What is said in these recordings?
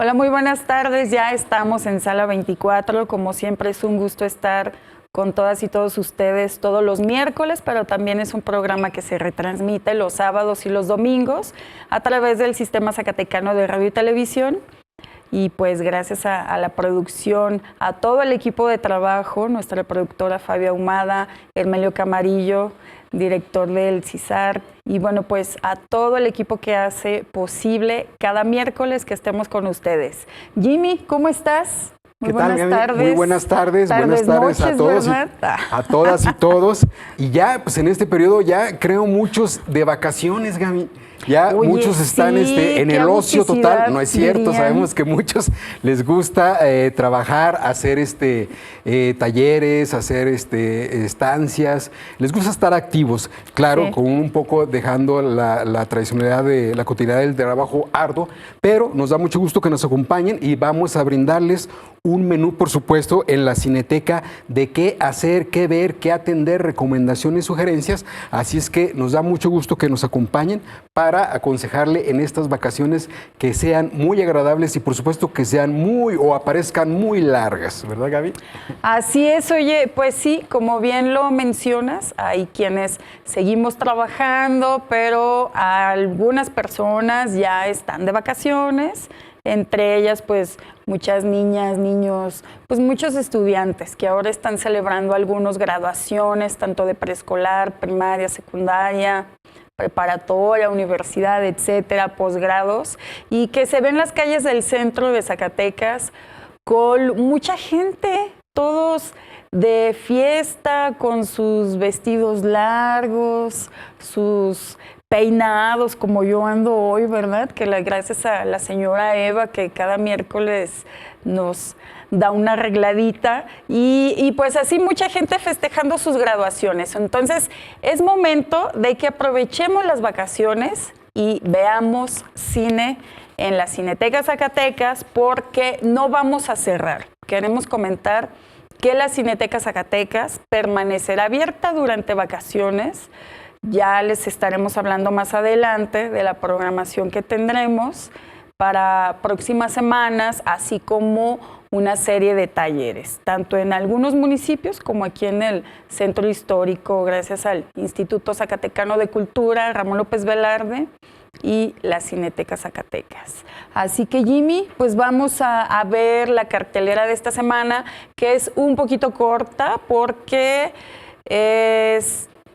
Hola, muy buenas tardes. Ya estamos en Sala 24. Como siempre, es un gusto estar con todas y todos ustedes todos los miércoles, pero también es un programa que se retransmite los sábados y los domingos a través del Sistema Zacatecano de Radio y Televisión. Y pues gracias a la producción, a todo el equipo de trabajo, nuestra productora Fabia Ahumada, Hermelio Camarillo, director del CISAR, y bueno, pues a todo el equipo que hace posible cada miércoles que estemos con ustedes. Jimmy, ¿cómo estás? Muy buenas tardes. Muy buenas tardes, buenas tardes noches, a todos, a todas y todos. Y ya, pues en este periodo ya creo muchos de vacaciones, Gaby. Ya Oye, muchos están en el ocio total, no es cierto, dirían. Sabemos que muchos les gusta trabajar, hacer talleres, hacer estancias, les gusta estar activos, claro, sí. Con un poco dejando la tradicionalidad de la cotidianidad del trabajo arduo, pero nos da mucho gusto que nos acompañen y vamos a brindarles un menú, por supuesto, en la Cineteca de qué hacer, qué ver, qué atender, recomendaciones, sugerencias. Así es que nos da mucho gusto que nos acompañen para aconsejarle en estas vacaciones que sean muy agradables y, por supuesto, que sean aparezcan muy largas, ¿verdad, Gaby? Así es, oye, pues sí, como bien lo mencionas, hay quienes seguimos trabajando, pero algunas personas ya están de vacaciones. Entre ellas, pues, muchas niñas, niños, pues muchos estudiantes que ahora están celebrando algunas graduaciones, tanto de preescolar, primaria, secundaria, preparatoria, universidad, etcétera, posgrados, y que se ven en las calles del centro de Zacatecas con mucha gente, todos de fiesta, con sus vestidos largos, sus peinados, como yo ando hoy, ¿verdad? Que gracias a la señora Eva, que cada miércoles nos da una arregladita, y pues así mucha gente festejando sus graduaciones. Entonces, es momento de que aprovechemos las vacaciones y veamos cine en la Cineteca Zacatecas, porque no vamos a cerrar. Queremos comentar que la Cineteca Zacatecas permanecerá abierta durante vacaciones. Ya les estaremos hablando más adelante de la programación que tendremos para próximas semanas, así como una serie de talleres, tanto en algunos municipios como aquí en el Centro Histórico, gracias al Instituto Zacatecano de Cultura, Ramón López Velarde, y la Cineteca Zacatecas. Así que, Jimmy, pues vamos a ver la cartelera de esta semana, que es un poquito corta porque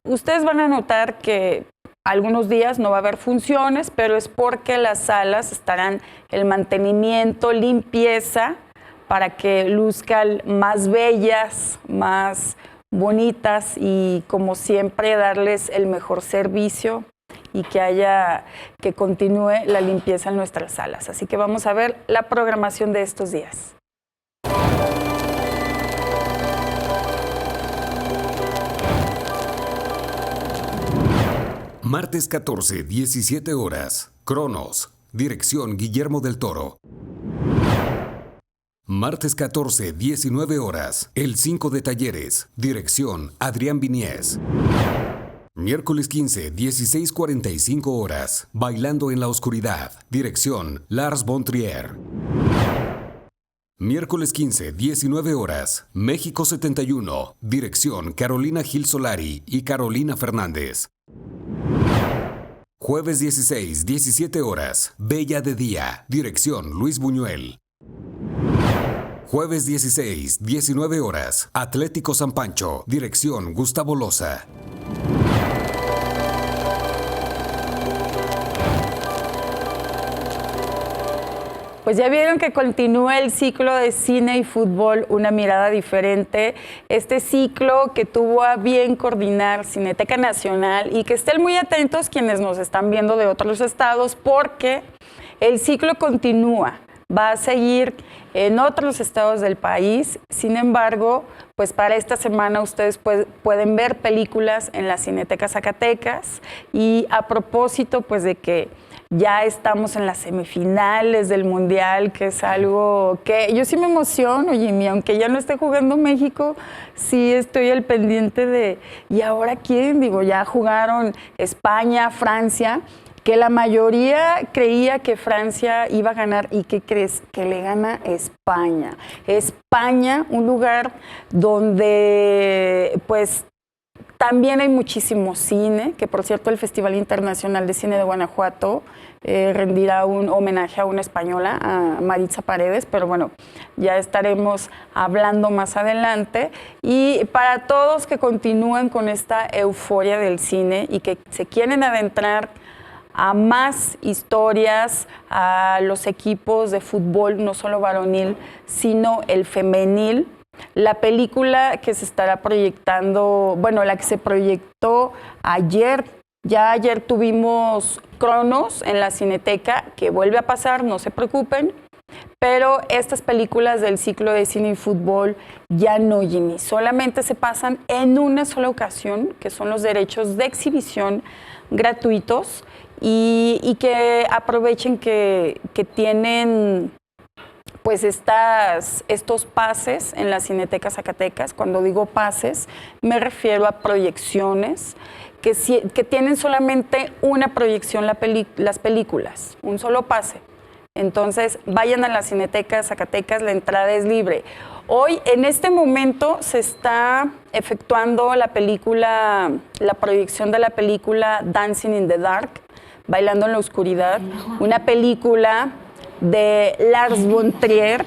ustedes van a notar que algunos días no va a haber funciones, pero es porque las salas estarán el mantenimiento, limpieza, para que luzcan más bellas, más bonitas y, como siempre, darles el mejor servicio y que continúe la limpieza en nuestras salas. Así que vamos a ver la programación de estos días. Martes 14, 17 horas. Cronos. Dirección Guillermo del Toro. Martes 14, 19 horas. El 5 de Talleres. Dirección Adrián Viniés. Miércoles 15, 16:45 horas. Bailando en la oscuridad. Dirección Lars von Trier. Miércoles 15, 19 horas. México 71. Dirección Carolina Gil Solari y Carolina Fernández. Jueves 16, 17 horas. Bella de Día. Dirección Luis Buñuel. Jueves 16, 19 horas. Atlético San Pancho. Dirección Gustavo Loza. Pues ya vieron que continúa el ciclo de cine y fútbol, una mirada diferente. Este ciclo que tuvo a bien coordinar Cineteca Nacional, y que estén muy atentos quienes nos están viendo de otros estados, porque el ciclo continúa. Va a seguir en otros estados del país. Sin embargo, pues para esta semana ustedes pueden ver películas en la Cineteca Zacatecas. Y a propósito, pues de que ya estamos en las semifinales del Mundial, que es algo que yo sí me emociono, Jimmy, aunque ya no esté jugando México, sí estoy al pendiente de, ¿y ahora quién? Digo, ya jugaron España, Francia, que la mayoría creía que Francia iba a ganar. ¿Y qué crees? Que le gana España. España, un lugar donde pues también hay muchísimo cine, que por cierto el Festival Internacional de Cine de Guanajuato rendirá un homenaje a una española, a Maritza Paredes, pero bueno, ya estaremos hablando más adelante. Y para todos que continúan con esta euforia del cine y que se quieren adentrar a más historias, a los equipos de fútbol, no solo varonil, sino el femenil, la película que se estará proyectando, bueno, la que se proyectó ayer, ya ayer tuvimos Cronos en la Cineteca, que vuelve a pasar, no se preocupen, pero estas películas del ciclo de cine y fútbol ya no, Jimmy, solamente se pasan en una sola ocasión, que son los derechos de exhibición gratuitos y que aprovechen que tienen pues estos pases en la Cineteca Zacatecas. Cuando digo pases, me refiero a proyecciones que tienen solamente una proyección las películas, un solo pase. Entonces, vayan a la Cineteca Zacatecas, la entrada es libre. Hoy, en este momento, se está efectuando la proyección de la película Dancing in the Dark, Bailando en la Oscuridad, una película de Lars von Trier,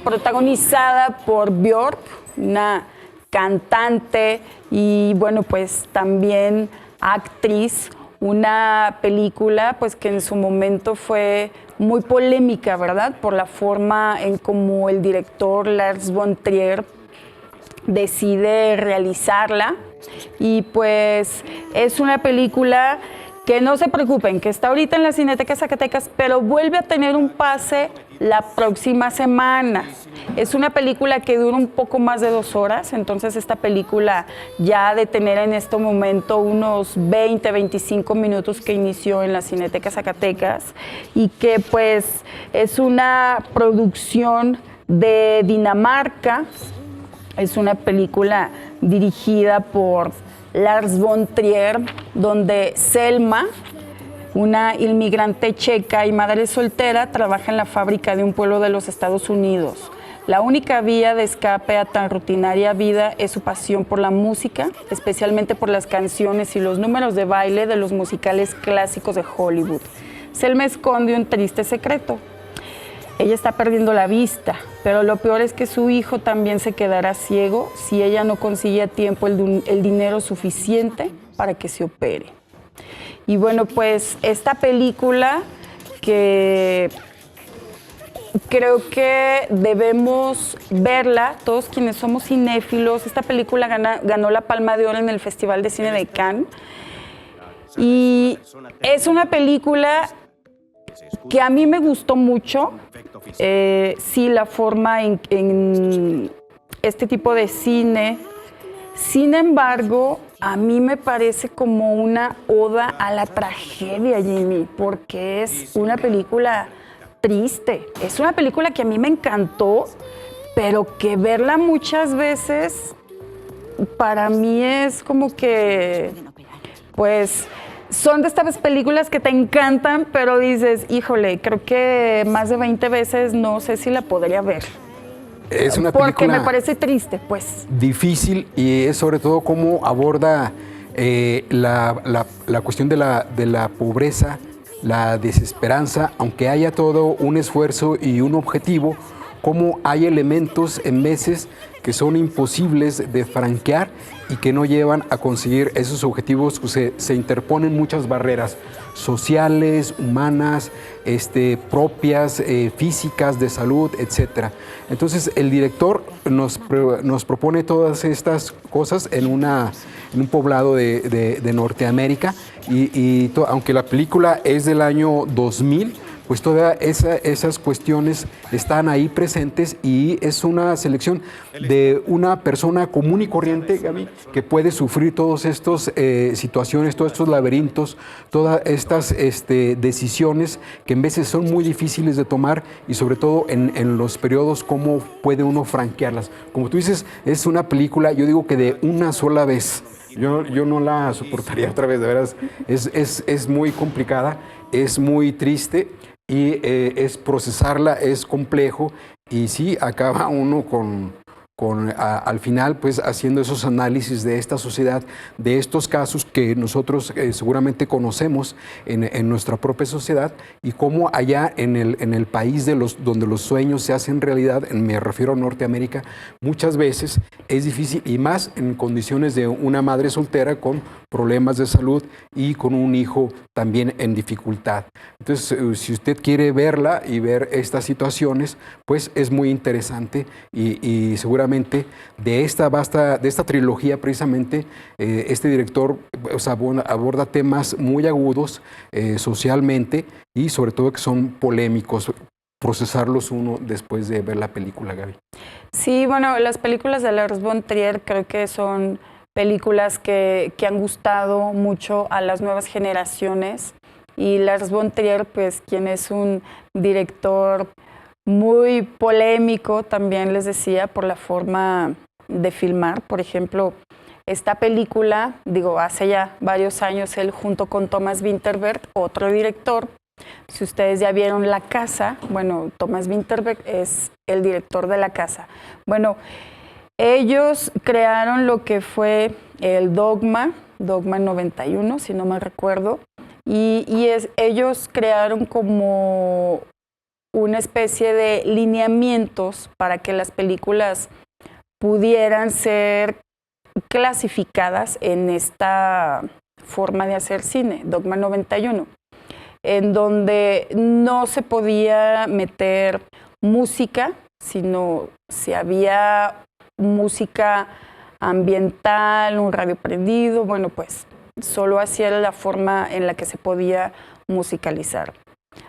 protagonizada por Björk, una cantante y bueno, pues también actriz, una película pues que en su momento fue muy polémica, ¿verdad? Por la forma en cómo el director Lars von Trier decide realizarla y pues es una película que no se preocupen, que está ahorita en la Cineteca Zacatecas, pero vuelve a tener un pase la próxima semana. Es una película que dura un poco más de 2 horas, entonces esta película ya ha de tener en este momento unos 20, 25 minutos que inició en la Cineteca Zacatecas y que pues es una producción de Dinamarca, es una película dirigida por Lars von Trier, donde Selma, una inmigrante checa y madre soltera, trabaja en la fábrica de un pueblo de los Estados Unidos. La única vía de escape a tan rutinaria vida es su pasión por la música, especialmente por las canciones y los números de baile de los musicales clásicos de Hollywood. Selma esconde un triste secreto. Ella está perdiendo la vista, pero lo peor es que su hijo también se quedará ciego si ella no consigue a tiempo el dinero suficiente para que se opere. Y bueno, pues esta película que creo que debemos verla, todos quienes somos cinéfilos, esta película ganó la Palma de Oro en el Festival de Cine de Cannes y es una película que a mí me gustó mucho, sí, la forma en este tipo de cine. Sin embargo, a mí me parece como una oda a la tragedia, Jimmy, porque es una película triste. Es una película que a mí me encantó, pero que verla muchas veces para mí es como que, pues, son de estas películas que te encantan, pero dices, híjole, creo que más de 20 veces no sé si la podría ver. Es una película porque me parece triste, pues. Difícil, y es sobre todo cómo aborda la cuestión de la pobreza, la desesperanza, aunque haya todo un esfuerzo y un objetivo, cómo hay elementos en veces que son imposibles de franquear y que no llevan a conseguir esos objetivos, pues se interponen muchas barreras sociales, humanas, propias, físicas, de salud, etc. Entonces el director nos propone todas estas cosas en un poblado de Norteamérica y aunque la película es del año 2000, pues todas esas cuestiones están ahí presentes y es una selección de una persona común y corriente, Gaby, que puede sufrir todas estas situaciones, todos estos laberintos, todas estas decisiones que en veces son muy difíciles de tomar y sobre todo en los periodos cómo puede uno franquearlas. Como tú dices, es una película, yo digo que de una sola vez. Yo no la soportaría otra vez, de veras. Es muy complicada, es muy triste y es procesarla, es complejo y sí, acaba uno al final, pues, haciendo esos análisis de esta sociedad, de estos casos que nosotros seguramente conocemos en nuestra propia sociedad y cómo allá en el país donde los sueños se hacen realidad, me refiero a Norteamérica, muchas veces es difícil y más en condiciones de una madre soltera con problemas de salud y con un hijo también en dificultad. Entonces, si usted quiere verla y ver estas situaciones, pues es muy interesante y seguramente de esta trilogía precisamente este director aborda temas muy agudos socialmente y sobre todo que son polémicos, procesarlos uno después de ver la película, Gaby. Sí, bueno, las películas de Lars von Trier creo que son películas que han gustado mucho a las nuevas generaciones y Lars von Trier, pues quien es un director muy polémico, también les decía, por la forma de filmar. Por ejemplo, esta película, hace ya varios años, él junto con Thomas Vinterberg, otro director, si ustedes ya vieron La Casa, bueno, Thomas Vinterberg es el director de La Casa. Bueno, ellos crearon lo que fue el Dogma 91, si no me recuerdo, y ellos crearon como una especie de lineamientos para que las películas pudieran ser clasificadas en esta forma de hacer cine, Dogma 91, en donde no se podía meter música, sino si había música ambiental, un radio prendido, bueno, pues solo así era la forma en la que se podía musicalizar.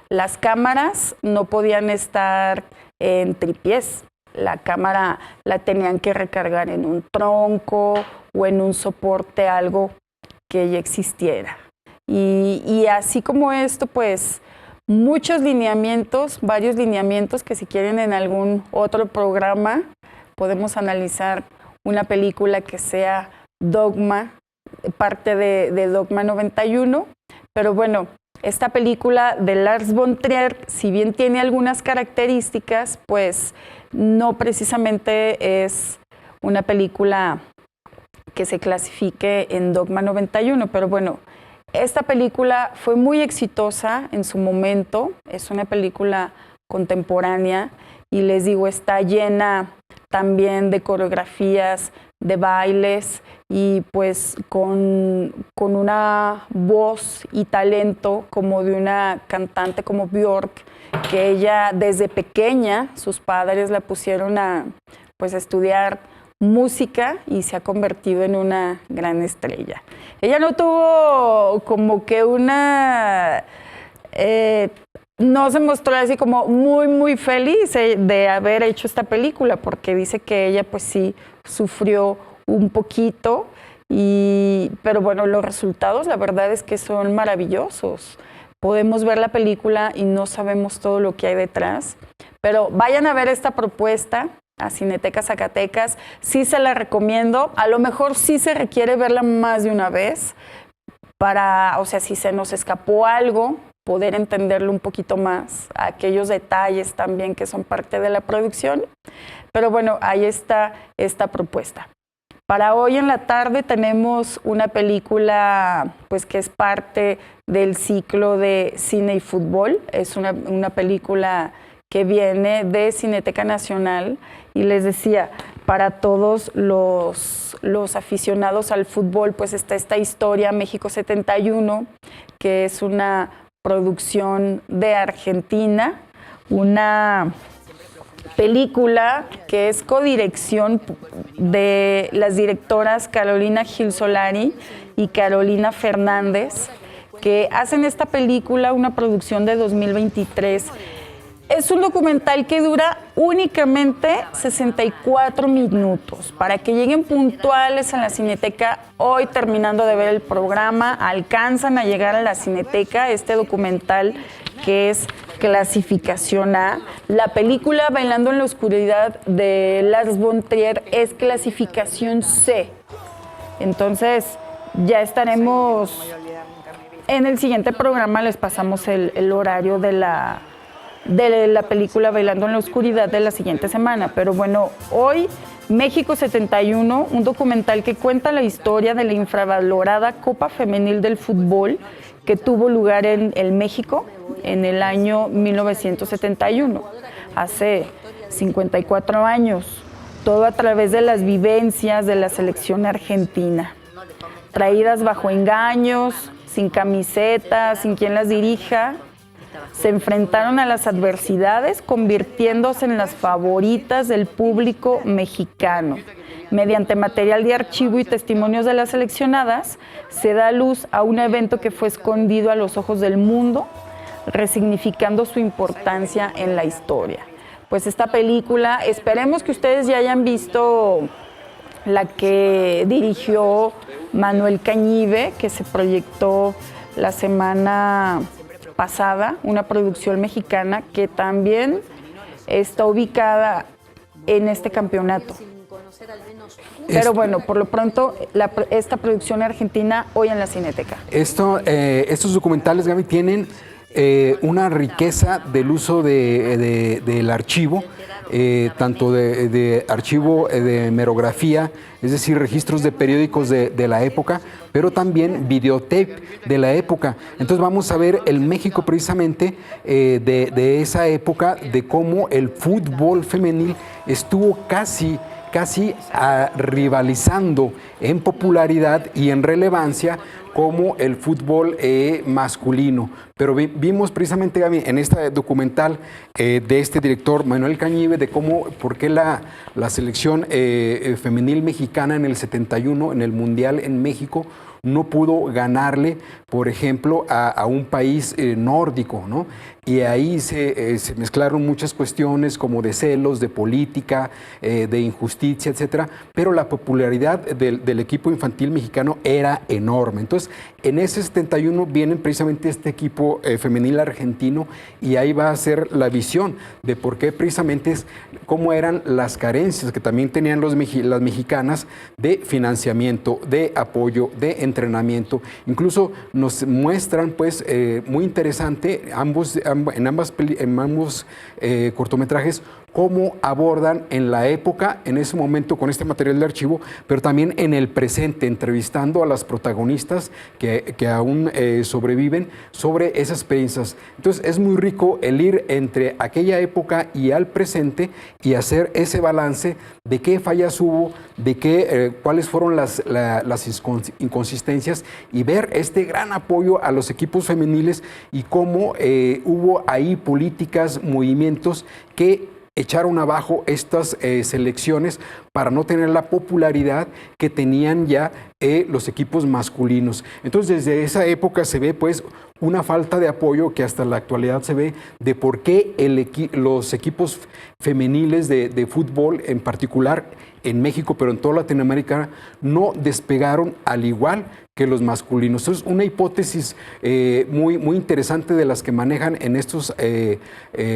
Las cámaras no podían estar en tripiés. La cámara la tenían que recargar en un tronco o en un soporte, algo que ya existiera. Y así como esto, pues muchos lineamientos, varios lineamientos que si quieren en algún otro programa podemos analizar una película que sea Dogma, parte de Dogma 91, pero bueno, esta película de Lars von Trier, si bien tiene algunas características, pues no precisamente es una película que se clasifique en Dogma 91, pero bueno, esta película fue muy exitosa en su momento, es una película contemporánea y les digo, está llena también de coreografías, de bailes y pues con una voz y talento como de una cantante como Björk, que ella desde pequeña, sus padres la pusieron a estudiar música y se ha convertido en una gran estrella. Ella no tuvo como que no se mostró así como muy, muy feliz de haber hecho esta película, porque dice que ella pues sí sufrió un poquito, pero bueno, los resultados la verdad es que son maravillosos. Podemos ver la película y no sabemos todo lo que hay detrás, pero vayan a ver esta propuesta a Cineteca Zacatecas, sí se la recomiendo, a lo mejor sí se requiere verla más de una vez si se nos escapó algo, poder entenderlo un poquito más, aquellos detalles también que son parte de la producción, pero bueno, ahí está esta propuesta. Para hoy en la tarde tenemos una película pues que es parte del ciclo de cine y fútbol, es una película que viene de Cineteca Nacional y les decía, para todos los aficionados al fútbol, pues está esta historia México 71, que es una producción de Argentina, una película que es codirección de las directoras Carolina Gil Solari y Carolina Fernández, que hacen esta película, una producción de 2023. Es un documental que dura únicamente 64 minutos. Para que lleguen puntuales a la Cineteca, hoy terminando de ver el programa, alcanzan a llegar a la Cineteca, este documental que es clasificación A. La película Bailando en la Oscuridad de Lars von Trier es clasificación C. Entonces, ya estaremos, en el siguiente programa les pasamos el horario de la película Bailando en la Oscuridad de la siguiente semana. Pero bueno, hoy México 71, un documental que cuenta la historia de la infravalorada Copa Femenil del Fútbol que tuvo lugar en el México en el año 1971, hace 54 años, todo a través de las vivencias de la selección argentina, traídas bajo engaños, sin camiseta, sin quien las dirija. Se enfrentaron a las adversidades, convirtiéndose en las favoritas del público mexicano. Mediante material de archivo y testimonios de las seleccionadas, se da luz a un evento que fue escondido a los ojos del mundo, resignificando su importancia en la historia. Pues esta película, esperemos que ustedes ya hayan visto la que dirigió Manuel Cañive, que se proyectó la semana pasada, una producción mexicana que también está ubicada en este campeonato. Pero bueno, por lo pronto, esta producción argentina hoy en la Cineteca. Estos documentales, Gaby, tienen una riqueza del uso del archivo, tanto de archivo de hemerografía, es decir, registros de periódicos de la época, pero también videotape de la época. Entonces vamos a ver el México precisamente de esa época, de cómo el fútbol femenil estuvo casi rivalizando en popularidad y en relevancia como el fútbol masculino. Pero vimos precisamente, Gaby, en este documental de este director Manuel Cañive, de por qué la selección femenil mexicana en el 71, en el Mundial en México, no pudo ganarle, por ejemplo, a un país nórdico, ¿no? Y ahí se mezclaron muchas cuestiones como de celos, de política, de injusticia, etcétera, pero la popularidad del equipo infantil mexicano era enorme. Entonces, en ese 71 viene precisamente este equipo femenil argentino y ahí va a ser la visión de por qué precisamente cómo eran las carencias que también tenían las mexicanas de financiamiento, de apoyo, de entrenamiento. Incluso nos muestran, pues, muy interesante en ambos cortometrajes cómo abordan en la época, en ese momento con este material de archivo, pero también en el presente, entrevistando a las protagonistas que aún sobreviven sobre esas experiencias. Entonces es muy rico el ir entre aquella época y al presente y hacer ese balance de qué fallas hubo, de cuáles fueron las inconsistencias y ver este gran apoyo a los equipos femeniles y cómo hubo ahí políticas, movimientos que echaron abajo estas selecciones para no tener la popularidad que tenían ya los equipos masculinos. Entonces, desde esa época se ve, pues, una falta de apoyo que hasta la actualidad se ve de por qué los equipos femeniles de fútbol, en particular en México, pero en toda Latinoamérica, no despegaron al igual que los masculinos. Entonces, una hipótesis muy interesante de las que manejan en estos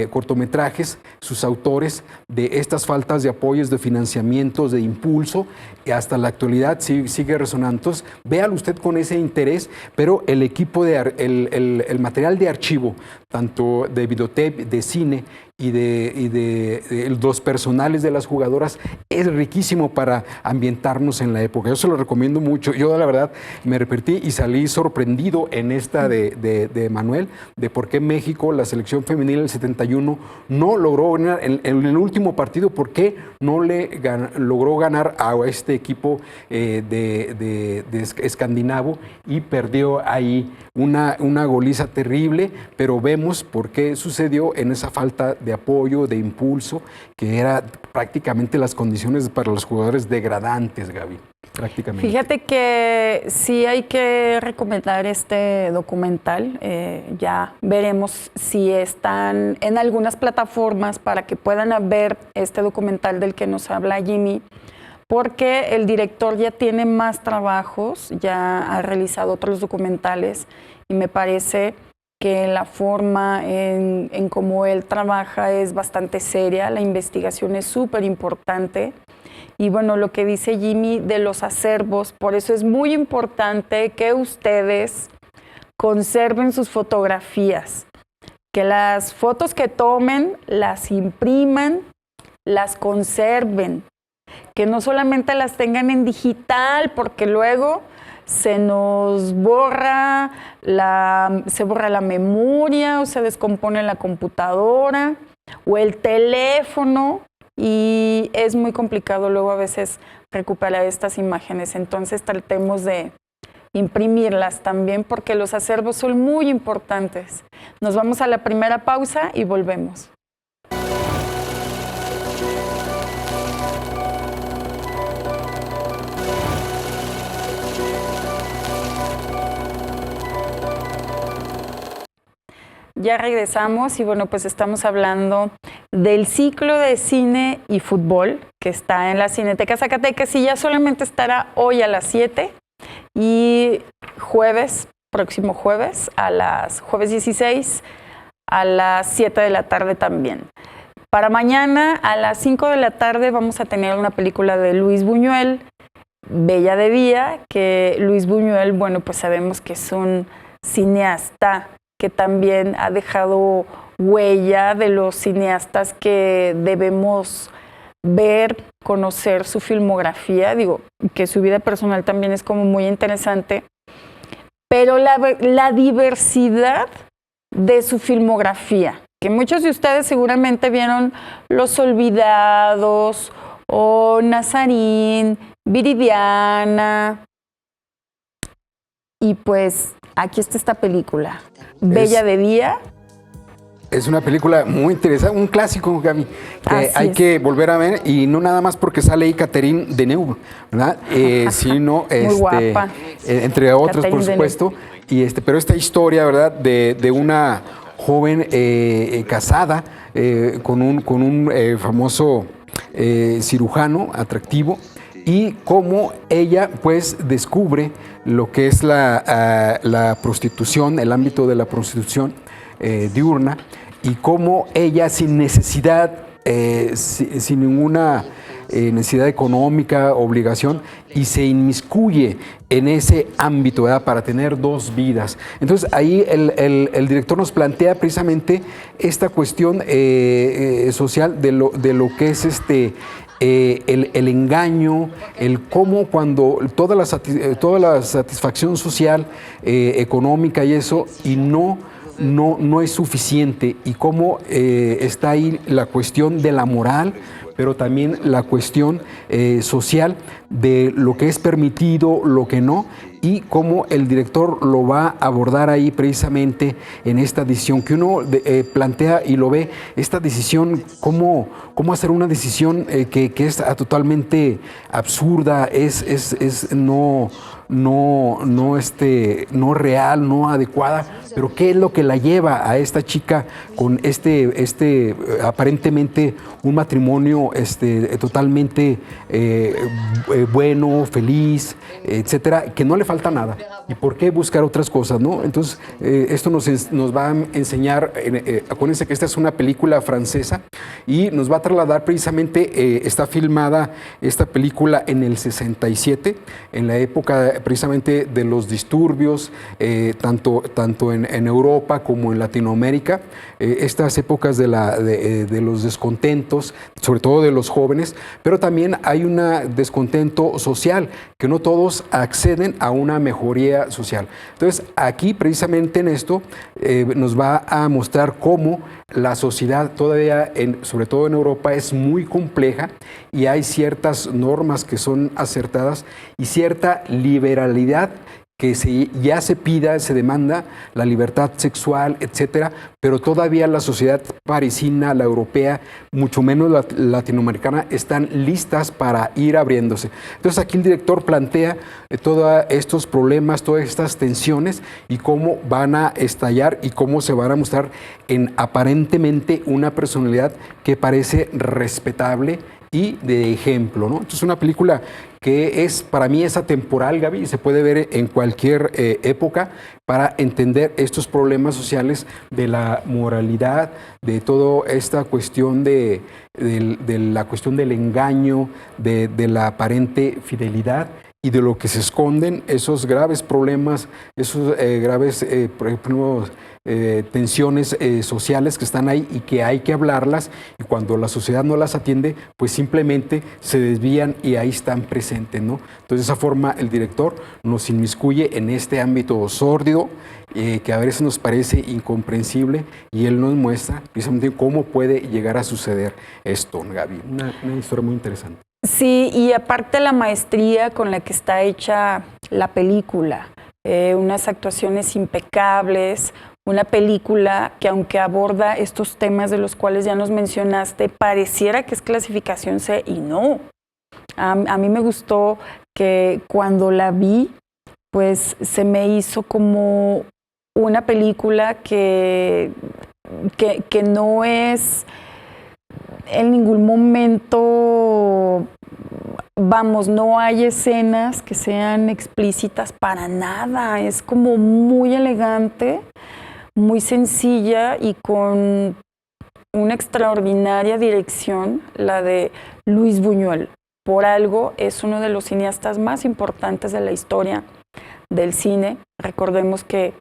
cortometrajes sus autores, de estas faltas de apoyos, de financiamientos, de impulso, y hasta la actualidad sigue resonando. Entonces, véalo usted con ese interés, pero el equipo, el material de archivo, tanto de videotape, de cine y de los personales de las jugadoras, es riquísimo para ambientarnos en la época. Yo se lo recomiendo mucho. Yo, la verdad, me repetí y salí sorprendido en esta de Manuel, de por qué México, la selección femenil del 71, no logró ganar en el último partido, por qué no logró ganar a este equipo de escandinavo y perdió ahí una goliza terrible, pero vemos por qué sucedió en esa falta de apoyo, de impulso, que era prácticamente las condiciones para los jugadores degradantes, Gaby. Prácticamente. Fíjate que sí hay que recomendar este documental. Ya veremos si están en algunas plataformas para que puedan ver este documental del que nos habla Jimmy, porque el director ya tiene más trabajos, ya ha realizado otros documentales y me parece que la forma en cómo él trabaja es bastante seria, la investigación es súper importante Y bueno, lo que dice Jimmy de los acervos, por eso es muy importante que ustedes conserven sus fotografías, que las fotos que tomen las impriman, las conserven, que no solamente las tengan en digital, porque luego se nos borra se borra la memoria o se descompone la computadora o el teléfono y es muy complicado luego a veces recuperar estas imágenes. Entonces tratemos de imprimirlas también porque los acervos son muy importantes. Nos vamos a la primera pausa y volvemos. Ya regresamos y bueno, pues estamos hablando del ciclo de cine y fútbol que está en la Cineteca Zacatecas y ya solamente estará hoy a las 7 y próximo jueves, jueves 16 a las 7 de la tarde también. Para mañana a las 5 de la tarde vamos a tener una película de Luis Buñuel, Bella de Día, que Luis Buñuel, bueno, pues sabemos que es un cineasta que también ha dejado huella de los cineastas que debemos ver, conocer su filmografía. Digo, que su vida personal también es como muy interesante, pero la diversidad de su filmografía, que muchos de ustedes seguramente vieron Los Olvidados o Nazarín, Viridiana, y pues aquí está esta película, Bella de Día. Es una película muy interesante, un clásico, Gaby, que hay que volver a ver, y no nada más porque sale ahí Catherine Deneuve, ¿verdad? Sino, muy guapa. Entre otros, Catherine por supuesto, pero esta historia, ¿verdad?, de una joven casada con un famoso cirujano atractivo, y cómo ella pues descubre lo que es la prostitución, el ámbito de la prostitución diurna, y cómo ella sin necesidad, sin ninguna necesidad económica, obligación, y se inmiscuye en ese ámbito, ¿verdad?, para tener dos vidas. Entonces ahí el director nos plantea precisamente esta cuestión social de lo que es el engaño, el cómo cuando toda la satisfacción social, económica y eso, y no es suficiente, y cómo está ahí la cuestión de la moral, pero también la cuestión social de lo que es permitido, lo que no, y cómo el director lo va a abordar ahí precisamente en esta decisión que uno plantea y lo ve, esta decisión, cómo hacer una decisión que es totalmente absurda, es no real, no adecuada, pero qué es lo que la lleva a esta chica con aparentemente un matrimonio totalmente bueno, feliz, etcétera, que no le falta nada. ¿Y por qué buscar otras cosas, no? Entonces, esto nos va a enseñar, acuérdense que esta es una película francesa y nos va a trasladar precisamente, está filmada esta película en el 67, en la época precisamente de los disturbios, tanto en Europa como en Latinoamérica, estas épocas de los descontentos, sobre todo de los jóvenes, pero también hay un descontento social, que no todos acceden a una mejoría social. Entonces, aquí precisamente en esto nos va a mostrar cómo la sociedad todavía, sobre todo en Europa, es muy compleja y hay ciertas normas que son acertadas y cierta liberalidad que ya se demanda la libertad sexual, etcétera, pero todavía la sociedad parisina, la europea, mucho menos la latinoamericana, están listas para ir abriéndose. Entonces aquí el director plantea todos estos problemas, todas estas tensiones y cómo van a estallar y cómo se van a mostrar en aparentemente una personalidad que parece respetable, y de ejemplo, ¿no? Entonces, una película que para mí es atemporal, Gaby, y se puede ver en cualquier época para entender estos problemas sociales de la moralidad, de toda esta cuestión de la cuestión del engaño, de la aparente fidelidad y de lo que se esconden esos graves problemas, esos graves, por ejemplo, tensiones sociales que están ahí y que hay que hablarlas, y cuando la sociedad no las atiende, pues simplemente se desvían y ahí están presentes, ¿no? Entonces, de esa forma el director nos inmiscuye en este ámbito sórdido que a veces nos parece incomprensible, y él nos muestra precisamente cómo puede llegar a suceder esto, Gaby. Una historia muy interesante. Sí, y aparte la maestría con la que está hecha la película, unas actuaciones impecables, una película que, aunque aborda estos temas de los cuales ya nos mencionaste, pareciera que es clasificación C y no. A mí me gustó que cuando la vi, pues se me hizo como una película que no es en ningún momento, vamos, no hay escenas que sean explícitas para nada. Es como muy elegante, muy sencilla y con una extraordinaria dirección, la de Luis Buñuel. Por algo es uno de los cineastas más importantes de la historia del cine. Recordemos que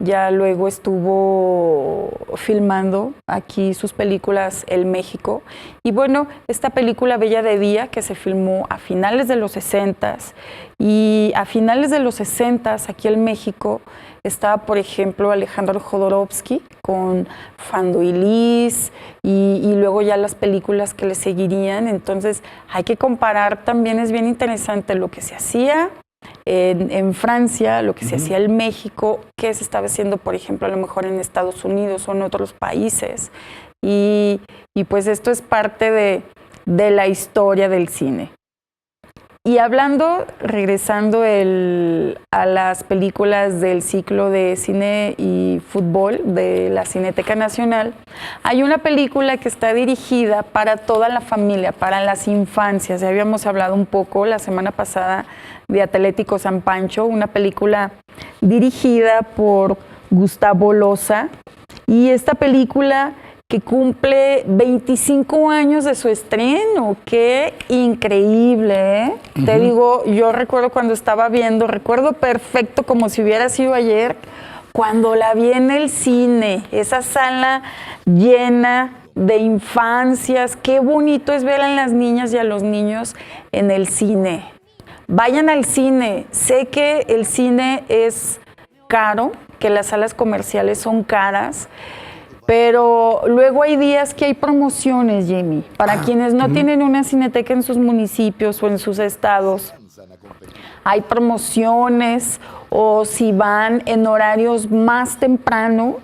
ya luego estuvo filmando aquí sus películas en México. Y bueno, esta película Bella de Día, que se filmó a finales de los 60s, y a finales de los 60s aquí en México estaba, por ejemplo, Alejandro Jodorowsky con Fando y Lis, y luego ya las películas que le seguirían. Entonces hay que comparar también, es bien interesante lo que se hacía en Francia, lo que se hacía en México, qué se estaba haciendo, por ejemplo, a lo mejor en Estados Unidos o en otros países. Y pues esto es parte de la historia del cine. Y hablando, regresando a las películas del ciclo de cine y fútbol de la Cineteca Nacional, hay una película que está dirigida para toda la familia, para las infancias. Ya habíamos hablado un poco la semana pasada de Atlético San Pancho, una película dirigida por Gustavo Loza, y esta película que cumple 25 años de su estreno. ¡Qué increíble! ¿Eh? Te digo, yo recuerdo cuando estaba viendo, recuerdo perfecto como si hubiera sido ayer, cuando la vi en el cine, esa sala llena de infancias. Qué bonito es ver a las niñas y a los niños en el cine. Vayan al cine. Sé que el cine es caro, que las salas comerciales son caras, pero luego hay días que hay promociones, Jimmy. Para quienes no tienen una cineteca en sus municipios o en sus estados, hay promociones, o si van en horarios más temprano,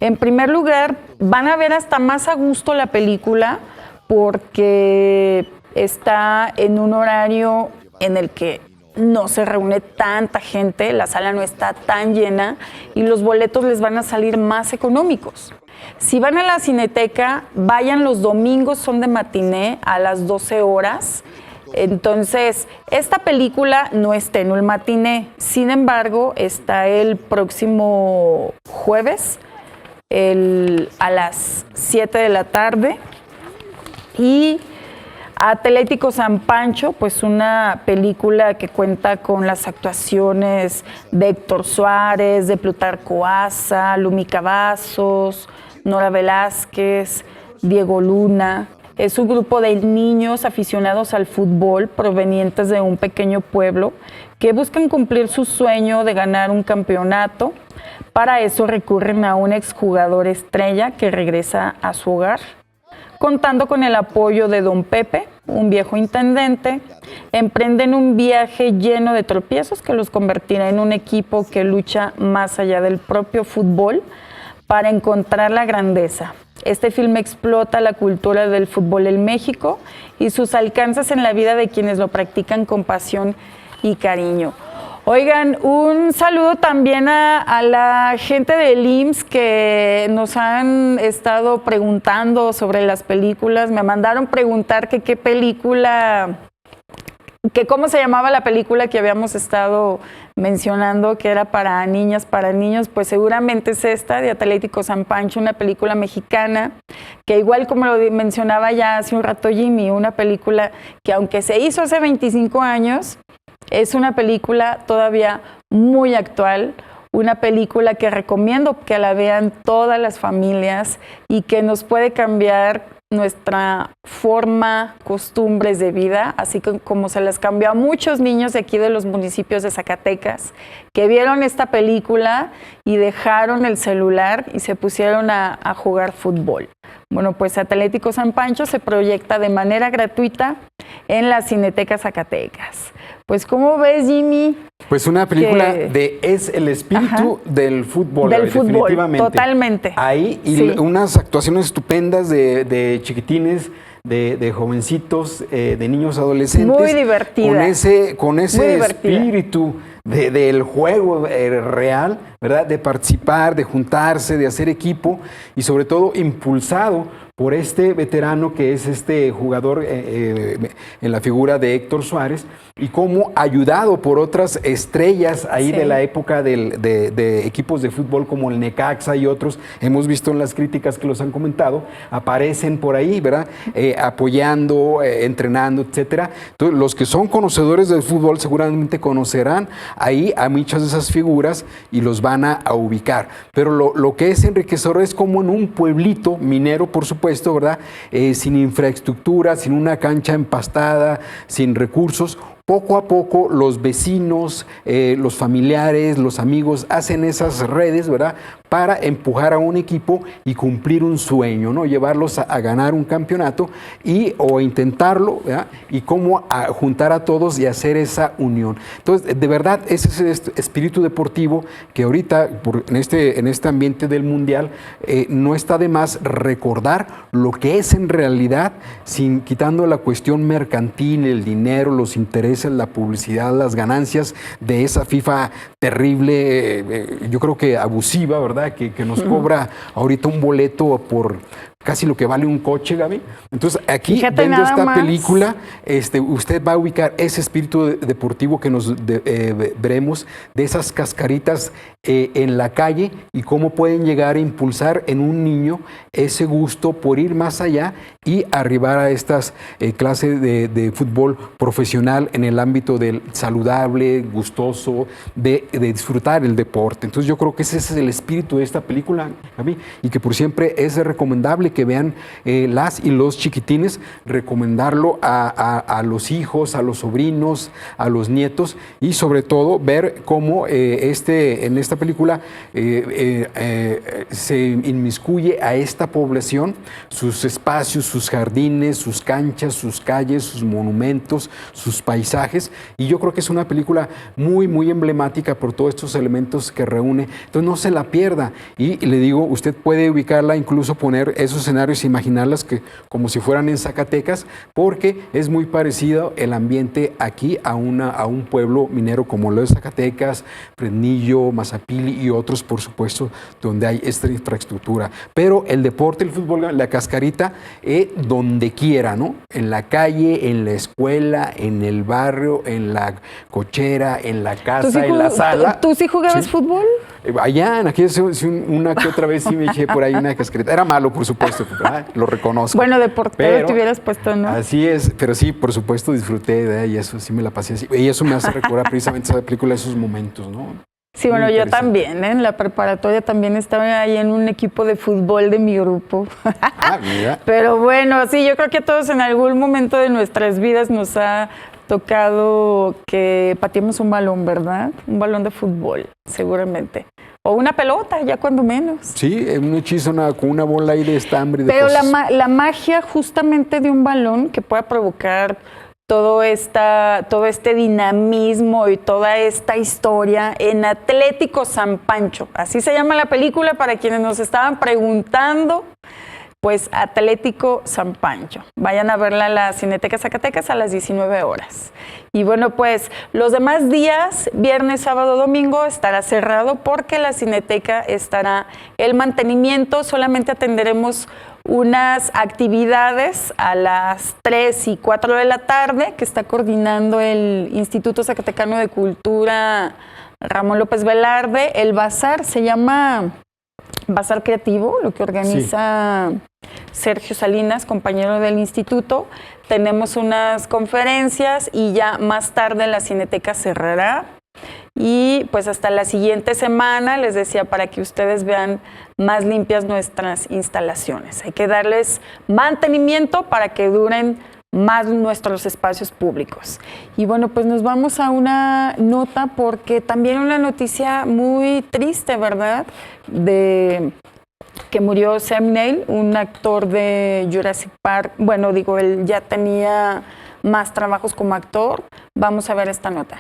en primer lugar, van a ver hasta más a gusto la película porque está en un horario en el que no se reúne tanta gente, la sala no está tan llena y los boletos les van a salir más económicos. Si van a la Cineteca, vayan los domingos, son de matiné a las 12 horas. Entonces, esta película no está en el matiné, sin embargo, está el próximo jueves a las 7 de la tarde. Y Atlético San Pancho, pues una película que cuenta con las actuaciones de Héctor Suárez, de Plutarco Asa, Lumi Cavazos, Nora Velázquez, Diego Luna. Es un grupo de niños aficionados al fútbol provenientes de un pequeño pueblo que buscan cumplir su sueño de ganar un campeonato. Para eso recurren a un exjugador estrella que regresa a su hogar. Contando con el apoyo de don Pepe, un viejo intendente, emprenden un viaje lleno de tropiezos que los convertirá en un equipo que lucha más allá del propio fútbol para encontrar la grandeza. Este filme explota la cultura del fútbol en México y sus alcances en la vida de quienes lo practican con pasión y cariño. Oigan, un saludo también a la gente del IMSS que nos han estado preguntando sobre las películas. Me mandaron preguntar que qué película, que cómo se llamaba la película que habíamos estado mencionando, que era para niñas, para niños. Pues seguramente es esta, de Atlético San Pancho, una película mexicana, que igual como lo mencionaba ya hace un rato Jimmy, una película que aunque se hizo hace 25 años, es una película todavía muy actual, una película que recomiendo que la vean todas las familias y que nos puede cambiar nuestra forma, costumbres de vida, así como se las cambió a muchos niños de aquí de los municipios de Zacatecas, que vieron esta película y dejaron el celular y se pusieron a jugar fútbol. Bueno, pues Atlético San Pancho se proyecta de manera gratuita en la Cineteca Zacatecas. Pues, ¿cómo ves, Jimmy? Pues una película es el espíritu del fútbol. Del fútbol, definitivamente. Totalmente. Ahí, y unas actuaciones estupendas de chiquitines, de jovencitos, de niños adolescentes. Muy divertida. Con ese espíritu del juego real, ¿verdad? De participar, de juntarse, de hacer equipo y sobre todo impulsado por este veterano que es este jugador en la figura de Héctor Suárez, y como ayudado por otras estrellas ahí de la época de equipos de fútbol como el Necaxa y otros, hemos visto en las críticas que los han comentado, aparecen por ahí, ¿verdad? Apoyando, entrenando, etcétera. Entonces, los que son conocedores del fútbol seguramente conocerán ahí a muchas de esas figuras y los van a ubicar. Pero lo que es enriquecedor es como en un pueblito minero, por supuesto, ¿verdad? Sin infraestructura, sin una cancha empastada, sin recursos. Poco a poco los vecinos, los familiares, los amigos hacen esas redes, ¿verdad?, para empujar a un equipo y cumplir un sueño, ¿no? Llevarlos a ganar un campeonato o intentarlo, ¿verdad? Y cómo juntar a todos y hacer esa unión. Entonces, de verdad, ese es el espíritu deportivo que ahorita, en este ambiente del Mundial, no está de más recordar lo que es en realidad, quitando la cuestión mercantil, el dinero, los intereses, la publicidad, las ganancias de esa FIFA terrible, yo creo que abusiva, ¿verdad? Que nos cobra ahorita un boleto por casi lo que vale un coche, Gaby. Entonces, aquí, viendo esta película, usted va a ubicar ese espíritu deportivo que nos veremos, de esas cascaritas en la calle y cómo pueden llegar a impulsar en un niño ese gusto por ir más allá y arribar a estas clases de fútbol profesional en el ámbito del saludable, gustoso, de disfrutar el deporte. Entonces, yo creo que ese es el espíritu de esta película, Gaby, y que por siempre es recomendable que vean las y los chiquitines, recomendarlo a los hijos, a los sobrinos, a los nietos, y sobre todo ver cómo en esta película se inmiscuye a esta población, sus espacios, sus jardines, sus canchas, sus calles, sus monumentos, sus paisajes, y yo creo que es una película muy, muy emblemática por todos estos elementos que reúne. Entonces no se la pierda, y le digo, usted puede ubicarla, incluso poner esos escenarios, imaginarlas como si fueran en Zacatecas, porque es muy parecido el ambiente aquí a un pueblo minero como lo es Zacatecas, Fresnillo, Mazapili y otros, por supuesto, donde hay esta infraestructura. Pero el deporte, el fútbol, la cascarita, donde quiera, ¿no? En la calle, en la escuela, en el barrio, en la cochera, en la casa, en la sala. ¿Tú sí jugabas fútbol? Allá, en aquella, una que otra vez sí me eché por ahí una cascarita. Era malo, por supuesto, lo reconozco. Bueno, de portero te hubieras puesto, ¿no? Así es, pero sí, por supuesto, disfruté y eso sí me la pasé así. Y eso me hace recordar precisamente esa película, esos momentos, ¿no? Sí, bueno, yo también, en la preparatoria también estaba ahí en un equipo de fútbol de mi grupo. Ah, mira. Pero bueno, sí, yo creo que a todos en algún momento de nuestras vidas nos ha tocado que pateemos un balón, ¿verdad? Un balón de fútbol, seguramente. O una pelota, ya cuando menos. Sí, un hechizo con una bola ahí de estambre. Pero la magia justamente de un balón que pueda provocar todo este dinamismo y toda esta historia en Atlético San Pancho. Así se llama la película para quienes nos estaban preguntando. pues Atlético San Pancho. Vayan a verla a la Cineteca Zacatecas a las 19 horas. Y bueno, pues los demás días, viernes, sábado, domingo, estará cerrado porque la Cineteca estará en mantenimiento. Solamente atenderemos unas actividades a las 3 y 4 de la tarde que está coordinando el Instituto Zacatecano de Cultura Ramón López Velarde. El bazar se llama Bazar Creativo, lo que organiza Sergio Salinas, compañero del instituto. Tenemos unas conferencias y ya más tarde la Cineteca cerrará. Y pues hasta la siguiente semana, les decía, para que ustedes vean más limpias nuestras instalaciones. Hay que darles mantenimiento para que duren más nuestros espacios públicos. Y bueno, pues nos vamos a una nota porque también una noticia muy triste, ¿verdad? De que murió Sam Neill, un actor de Jurassic Park. Bueno, digo, él ya tenía más trabajos como actor. Vamos a ver esta nota.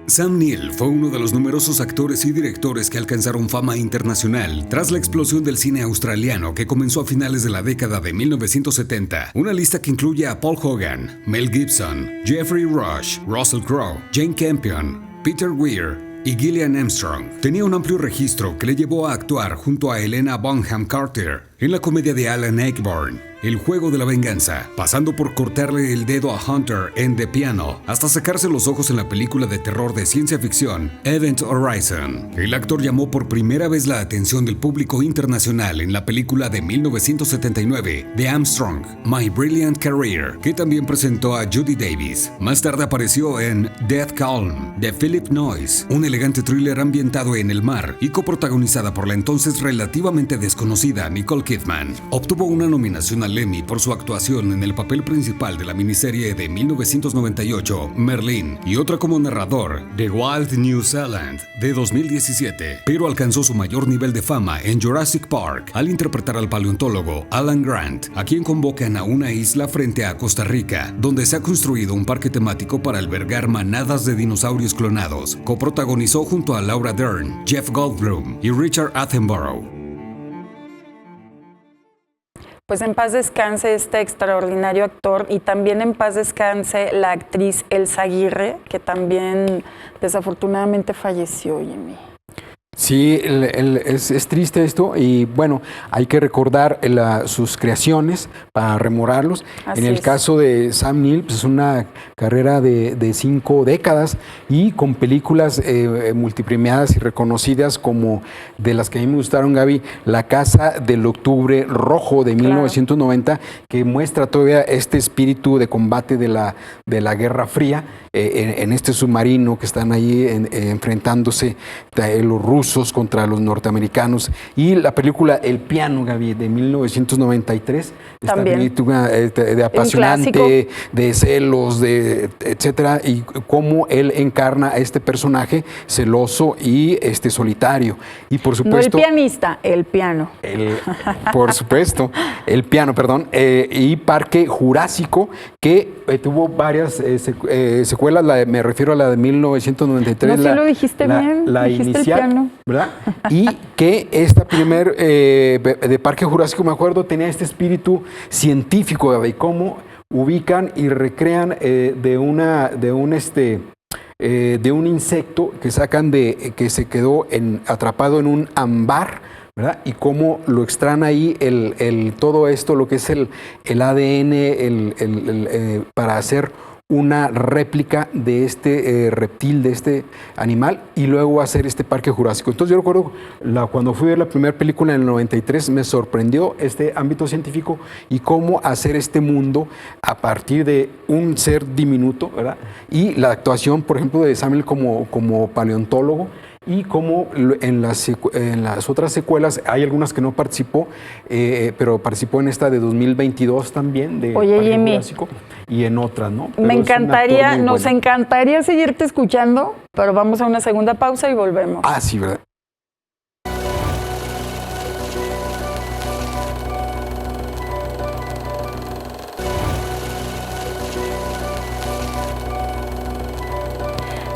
Sam Neill fue uno de los numerosos actores y directores que alcanzaron fama internacional tras la explosión del cine australiano que comenzó a finales de la década de 1970. Una lista que incluye a Paul Hogan, Mel Gibson, Jeffrey Rush, Russell Crowe, Jane Campion, Peter Weir y Gillian Armstrong. Tenía un amplio registro que le llevó a actuar junto a Helena Bonham Carter en la comedia de Alan Ayckbourn, El juego de la venganza, pasando por cortarle el dedo a Hunter en The Piano, hasta sacarse los ojos en la película de terror de ciencia ficción Event Horizon. El actor llamó por primera vez la atención del público internacional en la película de 1979 de Armstrong, My Brilliant Career, que también presentó a Judy Davis. Más tarde apareció en Death Calm de Philip Noyce, un elegante thriller ambientado en el mar y coprotagonizada por la entonces relativamente desconocida Nicole Kidman. Obtuvo una nominación al Emmy por su actuación en el papel principal de la miniserie de 1998 Merlin y otra como narrador de Wild New Zealand de 2017, pero alcanzó su mayor nivel de fama en Jurassic Park al interpretar al paleontólogo Alan Grant, a quien convocan a una isla frente a Costa Rica, donde se ha construido un parque temático para albergar manadas de dinosaurios clonados. Coprotagonizó junto a Laura Dern, Jeff Goldblum y Richard Attenborough. Pues en paz descanse este extraordinario actor y también en paz descanse la actriz Elsa Aguirre, que también desafortunadamente falleció, Jimmy. Sí, es triste esto y bueno, hay que recordar sus creaciones para rememorarlos. En el caso de Sam Neill, pues es una carrera de 5 décadas y con películas multipremiadas y reconocidas como de las que a mí me gustaron, Gaby, La Casa del Octubre Rojo de 1990, que muestra todavía este espíritu de combate de la Guerra Fría en este submarino que están ahí enfrentándose los rusos contra los norteamericanos, y la película El Piano, Gaby, de 1993, también esta película de apasionante, de celos, etcétera, y cómo él encarna a este personaje celoso y solitario. Y por supuesto, no el pianista, el piano. Por supuesto, El Piano, perdón, y Parque Jurásico, que tuvo varias secuelas, me refiero a la de 1993. No, sí lo dijiste bien, la dijiste inicial, El Piano, ¿verdad? Y que esta primer de Parque Jurásico, me acuerdo, tenía este espíritu científico, y cómo ubican y recrean de un insecto que sacan que se quedó atrapado en un ámbar, ¿verdad? Y cómo lo extraen ahí todo esto, lo que es el ADN, para hacer una réplica de este reptil, de este animal, y luego hacer este Parque Jurásico. Entonces yo recuerdo cuando fui a ver la primera película en el 93, me sorprendió este ámbito científico y cómo hacer este mundo a partir de un ser diminuto, ¿verdad? Y la actuación, por ejemplo, de Samuel como paleontólogo, y como en las otras secuelas, hay algunas que no participó, pero participó en esta de 2022 también, de Oye, Parque Jimmy, Jurásico, y en otras, ¿no? Pero nos encantaría seguirte escuchando, pero vamos a una segunda pausa y volvemos. Ah, sí, ¿verdad?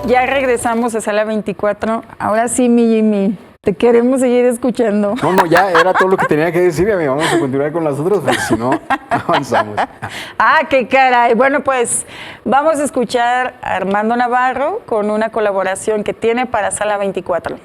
Ya regresamos a Sala 24. Ahora sí, mi Jimmy, Te queremos seguir escuchando. No, ya era todo lo que tenía que decir. Vamos a continuar con las otras, porque si no, avanzamos. ¡Qué caray! Bueno, pues vamos a escuchar a Armando Navarro con una colaboración que tiene para Sala 24.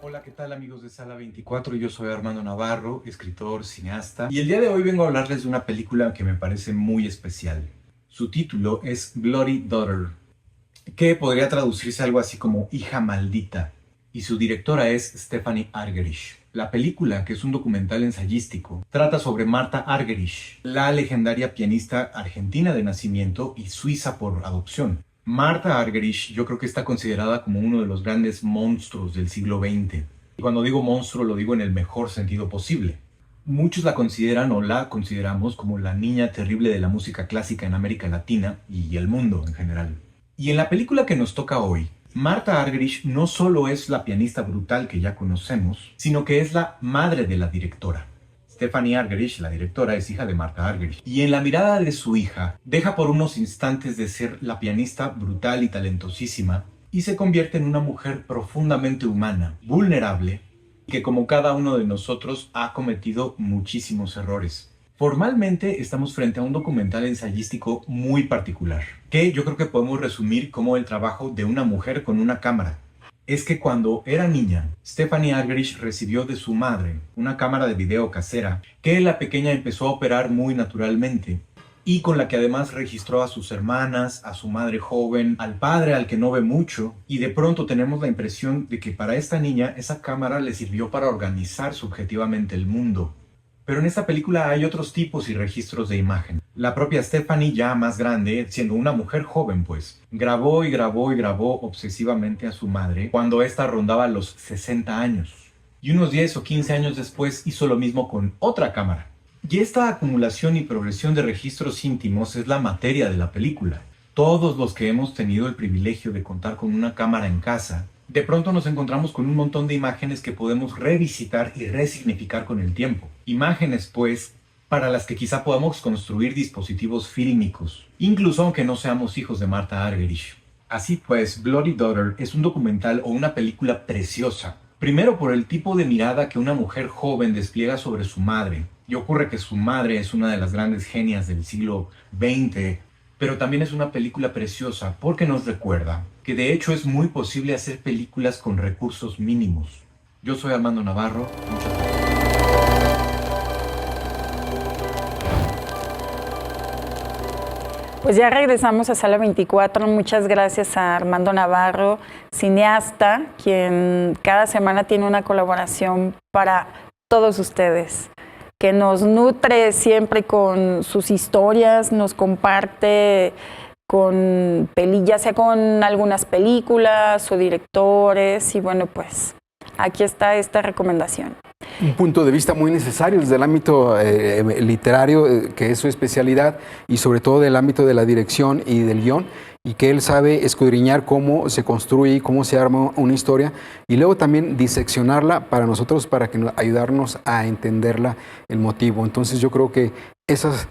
Hola, ¿qué tal amigos de Sala 24? Yo soy Armando Navarro, escritor, cineasta, y el día de hoy vengo a hablarles de una película que me parece muy especial. Su título es Bloody Daughter, que podría traducirse algo así como Hija Maldita, y su directora es Stephanie Argerich. La película, que es un documental ensayístico, trata sobre Martha Argerich, la legendaria pianista argentina de nacimiento y suiza por adopción. Martha Argerich yo creo que está considerada como uno de los grandes monstruos del siglo XX. Y cuando digo monstruo lo digo en el mejor sentido posible. Muchos la consideran o la consideramos como la niña terrible de la música clásica en América Latina y el mundo en general. Y en la película que nos toca hoy, Martha Argerich no solo es la pianista brutal que ya conocemos, sino que es la madre de la directora. Stephanie Argerich, la directora, es hija de Martha Argerich. Y en la mirada de su hija, deja por unos instantes de ser la pianista brutal y talentosísima y se convierte en una mujer profundamente humana, vulnerable, que como cada uno de nosotros ha cometido muchísimos errores. Formalmente estamos frente a un documental ensayístico muy particular, que yo creo que podemos resumir como el trabajo de una mujer con una cámara. Es que cuando era niña, Stephanie Argerich recibió de su madre una cámara de video casera que la pequeña empezó a operar muy naturalmente y con la que además registró a sus hermanas, a su madre joven, al padre al que no ve mucho, y de pronto tenemos la impresión de que para esta niña esa cámara le sirvió para organizar subjetivamente el mundo. Pero en esta película hay otros tipos y registros de imagen. La propia Stephanie, ya más grande, siendo una mujer joven pues, grabó y grabó y grabó obsesivamente a su madre cuando ésta rondaba los 60 años. Y unos 10 o 15 años después hizo lo mismo con otra cámara. Y esta acumulación y progresión de registros íntimos es la materia de la película. Todos los que hemos tenido el privilegio de contar con una cámara en casa, de pronto nos encontramos con un montón de imágenes que podemos revisitar y resignificar con el tiempo. Imágenes, pues, para las que quizá podamos construir dispositivos fílmicos, incluso aunque no seamos hijos de Martha Argerich. Así pues, Bloody Daughter es un documental o una película preciosa. Primero por el tipo de mirada que una mujer joven despliega sobre su madre. Y ocurre que su madre es una de las grandes genias del siglo XX, pero también es una película preciosa porque nos recuerda que de hecho es muy posible hacer películas con recursos mínimos. Yo soy Armando Navarro, muchas gracias. Pues ya regresamos a Sala 24. Muchas gracias a Armando Navarro, cineasta, quien cada semana tiene una colaboración para todos ustedes, que nos nutre siempre con sus historias, nos comparte con ya sea con algunas películas o directores, y bueno, pues aquí está esta recomendación. Un punto de vista muy necesario desde el ámbito literario, que es su especialidad, y sobre todo del ámbito de la dirección y del guión, y que él sabe escudriñar cómo se construye, cómo se arma una historia, y luego también diseccionarla para nosotros, para ayudarnos a entenderla, el motivo. Entonces yo creo que esas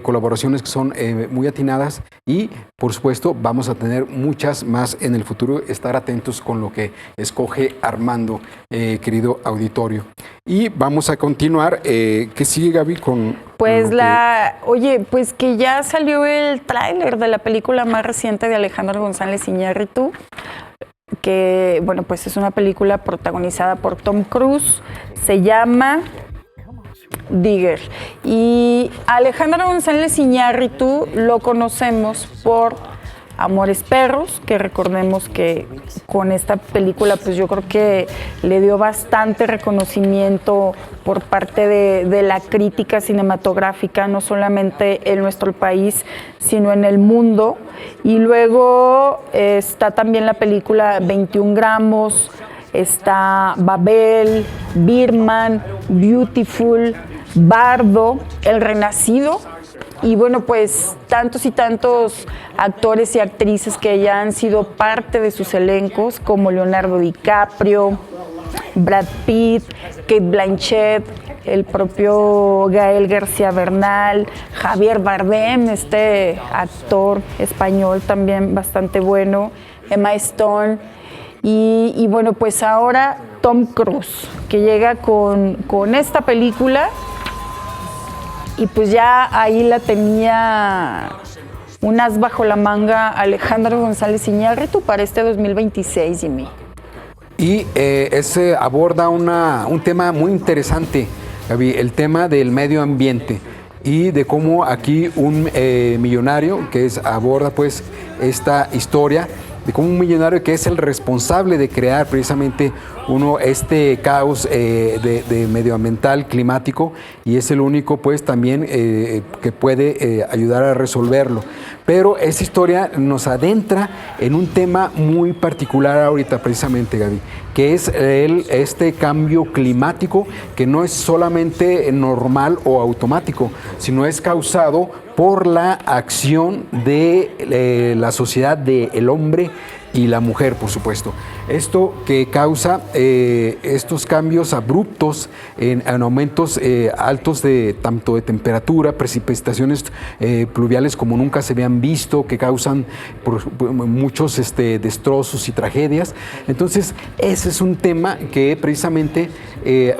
colaboraciones que son muy atinadas, y por supuesto vamos a tener muchas más en el futuro. Estar atentos con lo que escoge Armando, querido auditorio. Y vamos a continuar. ¿Qué sigue, Gaby? Pues oye, pues que ya salió el tráiler de la película más reciente de Alejandro González Iñárritu, que bueno, pues es una película protagonizada por Tom Cruise. Se llama Digger. Y Alejandro González Iñárritu lo conocemos por Amores Perros, que recordemos que con esta película pues yo creo que le dio bastante reconocimiento por parte de la crítica cinematográfica, no solamente en nuestro país, sino en el mundo. Y luego está también la película 21 gramos, está Babel, Birdman, Beautiful, Bardo, El Renacido, y bueno, pues tantos y tantos actores y actrices que ya han sido parte de sus elencos, como Leonardo DiCaprio, Brad Pitt, Cate Blanchett, el propio Gael García Bernal, Javier Bardem, este actor español también bastante bueno, Emma Stone, y bueno, pues ahora Tom Cruise, que llega con esta película, y pues ya ahí la tenía un as bajo la manga Alejandro González Iñárritu para este 2026, Jimmy. Y ese aborda un tema muy interesante, Gaby, el tema del medio ambiente y de cómo aquí un millonario aborda pues esta historia de cómo un millonario que es el responsable de crear precisamente este caos de medioambiental, climático, y es el único pues también que puede ayudar a resolverlo. Pero esta historia nos adentra en un tema muy particular ahorita precisamente, Gaby, que es este cambio climático que no es solamente normal o automático, sino es causado por la acción de la sociedad del hombre y la mujer, por supuesto. Esto que causa estos cambios abruptos en aumentos altos tanto de temperatura, precipitaciones pluviales como nunca se habían visto, que causan muchos destrozos y tragedias. Entonces, ese es un tema que precisamente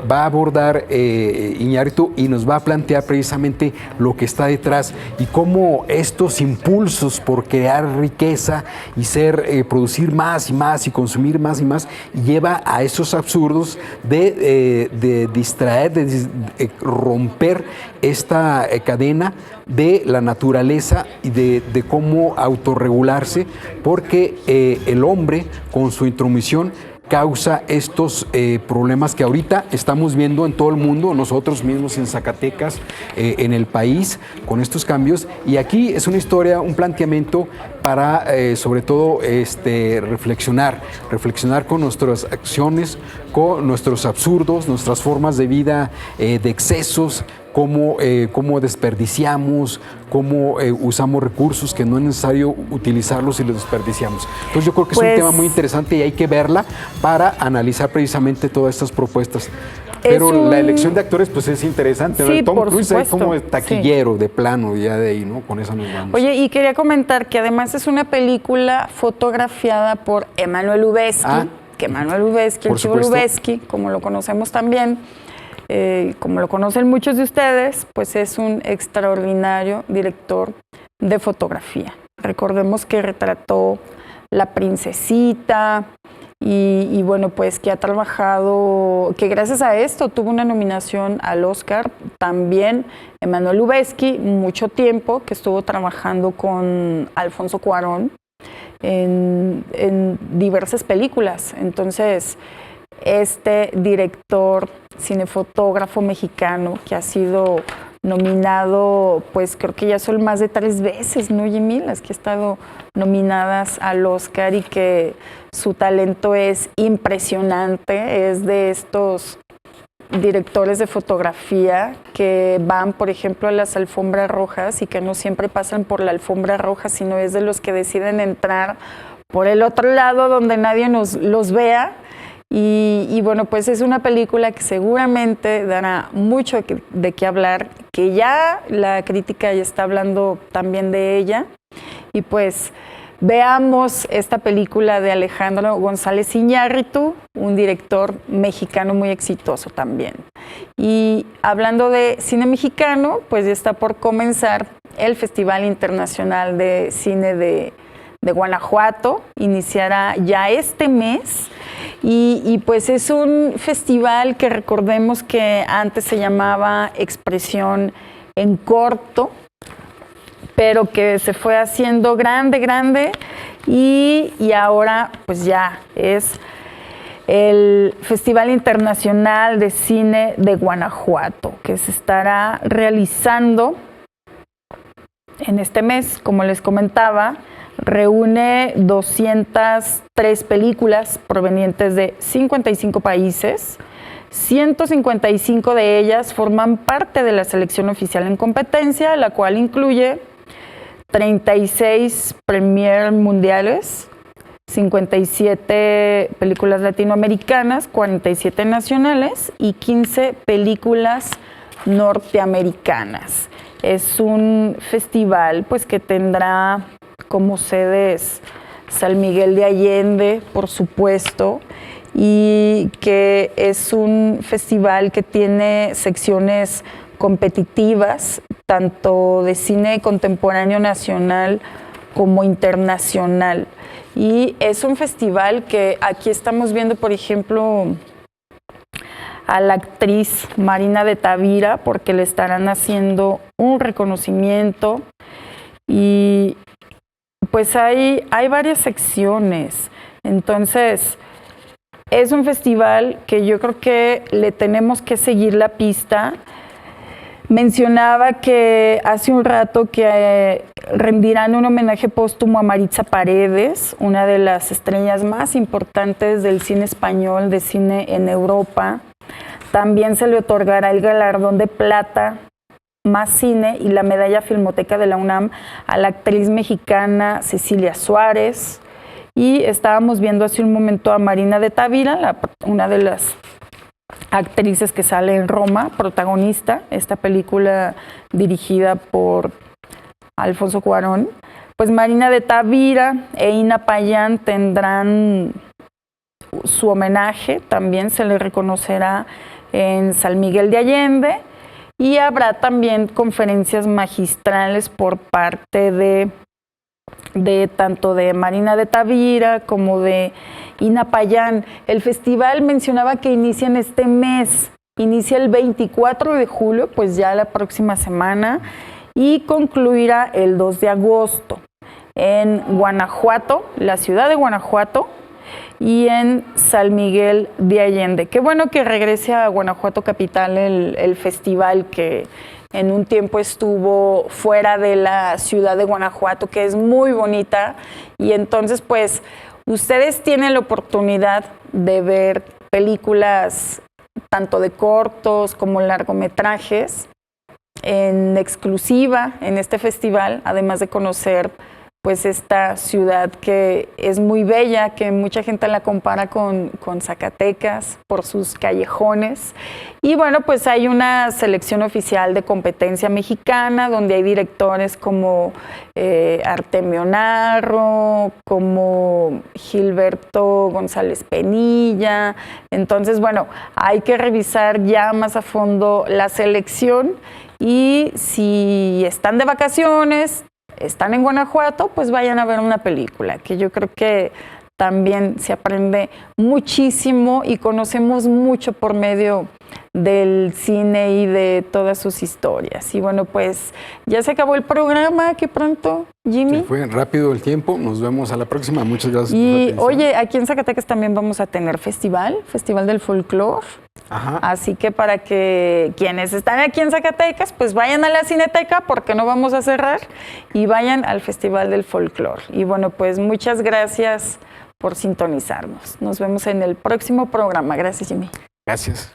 va a abordar Iñárritu y nos va a plantear precisamente lo que está detrás y cómo estos impulsos por crear riqueza y producir más y más y consumir más y más, lleva a esos absurdos de distraer, de romper esta cadena de la naturaleza y de cómo autorregularse, porque el hombre con su intromisión causa estos problemas que ahorita estamos viendo en todo el mundo, nosotros mismos en Zacatecas, en el país, con estos cambios. Y aquí es una historia, un planteamiento para, sobre todo, reflexionar con nuestras acciones, con nuestros absurdos, nuestras formas de vida de excesos, cómo desperdiciamos, cómo usamos recursos que no es necesario utilizarlos y los desperdiciamos. Entonces yo creo que es un tema muy interesante y hay que verla para analizar precisamente todas estas propuestas. Pero la elección de actores pues es interesante. Sí, Tom Cruise es como sí, taquillero de plano, ya de ahí, ¿no? Con eso nos vamos. Oye, y quería comentar que además es una película fotografiada por Emmanuel Lubezki, que Emmanuel Lubezki, el Chivo Lubezki, como lo conocemos también, como lo conocen muchos de ustedes, pues es un extraordinario director de fotografía. Recordemos que retrató La Princesita y bueno, pues que ha trabajado, que gracias a esto tuvo una nominación al Oscar. También Emmanuel Lubezki, mucho tiempo que estuvo trabajando con Alfonso Cuarón en diversas películas. Entonces, este director, cinefotógrafo mexicano que ha sido nominado, pues creo que ya son más de 3 veces, ¿no, Jimmy? Las que ha estado nominadas al Oscar y que su talento es impresionante, es de estos directores de fotografía que van, por ejemplo, a las alfombras rojas y que no siempre pasan por la alfombra roja, sino es de los que deciden entrar por el otro lado donde nadie los vea. Y bueno, pues es una película que seguramente dará mucho de qué hablar, que ya la crítica ya está hablando también de ella. Y pues veamos esta película de Alejandro González Iñárritu, un director mexicano muy exitoso también. Y hablando de cine mexicano, pues ya está por comenzar el Festival Internacional de Cine de Guanajuato, iniciará ya este mes. Y pues es un festival que recordemos que antes se llamaba Expresión en Corto, pero que se fue haciendo grande y ahora pues ya es el Festival Internacional de Cine de Guanajuato, que se estará realizando en este mes, como les comentaba. Reúne 203 películas provenientes de 55 países. 155 de ellas forman parte de la selección oficial en competencia, la cual incluye 36 premier mundiales, 57 películas latinoamericanas, 47 nacionales y 15 películas norteamericanas. Es un festival pues que tendrá como sedes San Miguel de Allende, por supuesto, y que es un festival que tiene secciones competitivas, tanto de cine contemporáneo nacional como internacional. Y es un festival que aquí estamos viendo, por ejemplo, a la actriz Marina de Tavira, porque le estarán haciendo un reconocimiento. Y pues hay varias secciones. Entonces, es un festival que yo creo que le tenemos que seguir la pista. Mencionaba que hace un rato que rendirán un homenaje póstumo a Maritza Paredes, una de las estrellas más importantes del cine español, de cine en Europa. También se le otorgará el galardón de plata Más Cine y la medalla Filmoteca de la UNAM a la actriz mexicana Cecilia Suárez. Y estábamos viendo hace un momento a Marina de Tavira, una de las actrices que sale en Roma, protagonista, esta película dirigida por Alfonso Cuarón. Pues Marina de Tavira e Ina Payán tendrán su homenaje, también se le reconocerá en San Miguel de Allende, y habrá también conferencias magistrales por parte de tanto de Marina de Tavira como de Ina Payán. El festival mencionaba que inicia en este mes, inicia el 24 de julio, pues ya la próxima semana, y concluirá el 2 de agosto en Guanajuato, la ciudad de Guanajuato, y en San Miguel de Allende. Qué bueno que regrese a Guanajuato capital el festival que en un tiempo estuvo fuera de la ciudad de Guanajuato, que es muy bonita, y entonces pues ustedes tienen la oportunidad de ver películas tanto de cortos como largometrajes en exclusiva en este festival, además de conocer pues esta ciudad que es muy bella, que mucha gente la compara con Zacatecas por sus callejones. Y bueno, pues hay una selección oficial de competencia mexicana, donde hay directores como Artemio Narro, como Gilberto González Penilla. Entonces, bueno, hay que revisar ya más a fondo la selección, y si están de vacaciones, están en Guanajuato, pues vayan a ver una película, que yo creo que también se aprende muchísimo y conocemos mucho por medio del cine y de todas sus historias. Y bueno, pues ya se acabó el programa, qué pronto, Jimmy. Se fue rápido el tiempo, nos vemos a la próxima, muchas gracias. Y oye, aquí en Zacatecas también vamos a tener Festival del Folclor. Ajá. Así que para que quienes están aquí en Zacatecas, pues vayan a la Cineteca, porque no vamos a cerrar, y vayan al Festival del Folclor. Y bueno, pues muchas gracias por sintonizarnos. Nos vemos en el próximo programa. Gracias, Jimmy. Gracias.